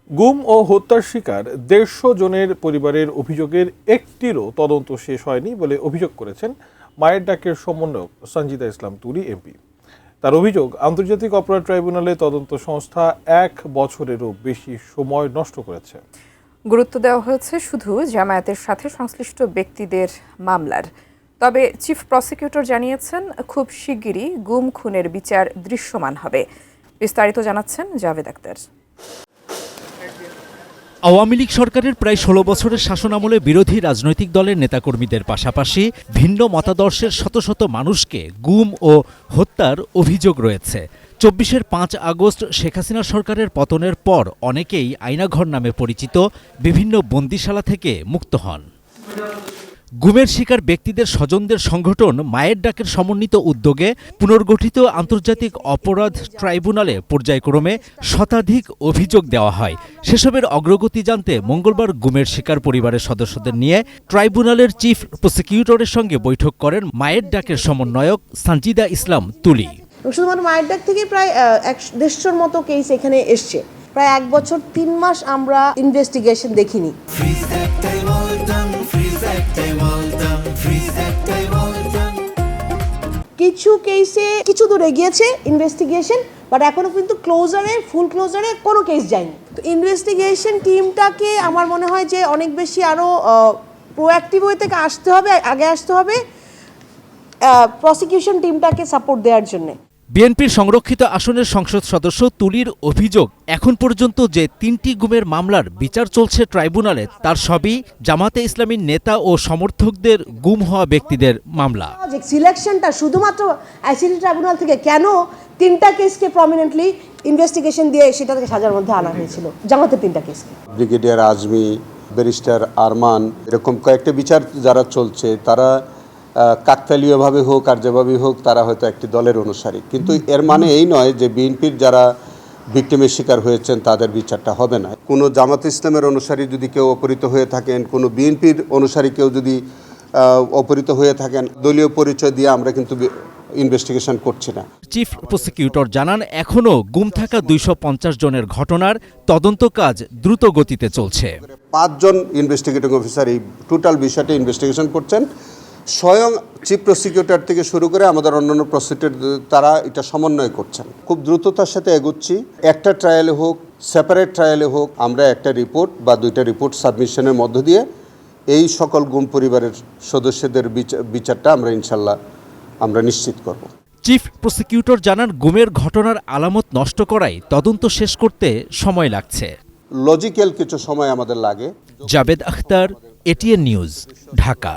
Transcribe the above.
গুম ও হত্যার শিকার ১৫০ জনের পরিবারের অভিযোগের একটিরও তদন্ত শেষ হয়নি বলে অভিযোগ করেছেন মায়ের ডাকের সমন্বয়ক সঞ্জিদা ইসলাম তুলি এমপি। তার অভিযোগ, আন্তর্জাতিক অপরাধ ট্রাইব্যুনালে তদন্ত সংস্থা ১ বছরেরও বেশি সময় নষ্ট করেছে। গুরুত্ব দেওয়া হয়েছে শুধু জামায়াতের সাথে সংশ্লিষ্ট ব্যক্তিদের মামলার। তবে চিফ প্রসিকিউটর জানিয়েছেন, খুব শিগগিরই গুম খুনের বিচার দৃশ্যমান হবে। বিস্তারিত জানাচ্ছেন জাভেদ আক্তার। আওয়ামী লীগ সরকারের প্রায় ১৬ বছরের শাসনামলে বিরোধী রাজনৈতিক দলের নেতাকর্মীদের পাশাপাশি ভিন্ন মতাদর্শের শত শত মানুষকে গুম ও হত্যার অভিযোগ রয়েছে। ২৪-এর ৫ আগস্ট শেখ হাসিনা সরকারের পতনের পর অনেকেই আয়নাঘর নামে পরিচিত বিভিন্ন বন্দিশালা থেকে মুক্ত হন। গুমের শিকার ব্যক্তিদের স্বজনদের সংগঠন মায়ের ডাকের সমন্বিত উদ্যোগে পুনর্গঠিত আন্তর্জাতিক অপরাধ ট্রাইব্যুনালে পর্যায়ক্রমে শতাধিক অভিযোগ দেওয়া হয়। সেসবের অগ্রগতি জানতে মঙ্গলবার গুমের শিকার পরিবারের সদস্যদের নিয়ে ট্রাইব্যুনালের চিফ প্রসিকিউটরের সঙ্গে বৈঠক করেন মায়ের ডাকের সমন্বয়ক সঞ্জিদা ইসলাম তুলি। শুধুমাত্র মায়ের ডাক থেকে প্রায় ১৫০ মতো কেস এখানে এসছে। প্রায় ১ বছর ৩ মাস আমরা ইনভেস্টিগেশন দেখিনি। কিছু কেসে কিছু দূর এগিয়েছে ইনভেস্টিগেশন, বাট এখনো কিন্তু ফুল ক্লোজারে কোনো কেস যায়নি। তো ইনভেস্টিগেশন টিমটাকে আমার মনে হয় যে অনেক বেশি আরো প্রোঅ্যাক্টিভ হয়ে থেকে আগে আসতে হবে প্রসিকিউশন টিমটাকে সাপোর্ট দেওয়ার জন্য। বিএনপির সংরক্ষিত আসনের সংসদ সদস্য তুলির অভিযোগ, এখন পর্যন্ত যে ৩টি গুমের মামলার বিচার চলছে ট্রাইব্যুনালে, তার সবই জামাতে ইসলামীর নেতা ও সমর্থকদের গুম হওয়া ব্যক্তিদের মামলা। সিলেকশনটা শুধুমাত্র আইসিটি ট্রাইব্যুনাল থেকে কেন 3টা কেসকে প্রমিনেন্টলি ইনভেস্টিগেশন দিয়ে সেটাকে সাজার মধ্যে আনা হয়েছিল, জামাতের 3টা কেসকে। ব্রিগেডিয়ার আজমি, ব্যারিস্টার আরমান, এরকম কয়েকটা বিচার যারা চলছে তারা কাকতালীয়ভাবে হোক আর যেভাবেই হোক তারা হয়তো একটি দলের অনুসারী, কিন্তু এর মানে এই নয় যে বিএনপির যারা ভিকটিমের শিকার হয়েছেন তাদের বিচারটা হবে না। কোনো জামাত ইসলামের অনুসারী যদি কেউ অপহৃত হয়ে থাকেন, কোনো বিএনপির অনুসারী কেউ যদি অপহৃত হয়ে থাকেন, দলীয় পরিচয় দিয়ে আমরা কিন্তু ইনভেস্টিগেশন করছি না। চিফ প্রসিকিউটর জানান, এখনও গুম থাকা ২৫০ জনের ঘটনার তদন্ত কাজ দ্রুত গতিতে চলছে। ৫ জন ইনভেস্টিগেটিং অফিসার এই টোটাল বিষয়টা ইনভেস্টিগেশন করছেন। স্বয়ং চিফ প্রসিকিউটর থেকে শুরু করে আমাদের অন্যান্য প্রসিকিউটর তারা এটা সমন্বয় করছেন। খুব দ্রুততার সাথে এগোচ্ছি। একটা ট্রায়ালে হোক, সেপারেট ট্রায়ালে হোক, আমরা একটা রিপোর্ট বা 2টা রিপোর্ট সাবমিশনের মধ্য দিয়ে এই সকল গুম পরিবারের সদস্যদের বিচারটা আমরা ইনশাল্লাহ আমরা নিশ্চিত করব। চিফ প্রসিকিউটর জানান, গুমের ঘটনার আলামত নষ্ট করায় তদন্ত শেষ করতে সময় লাগছে। লজিক্যাল কিছু সময় আমাদের লাগে। Javed Akhtar, ATN news, Dhaka.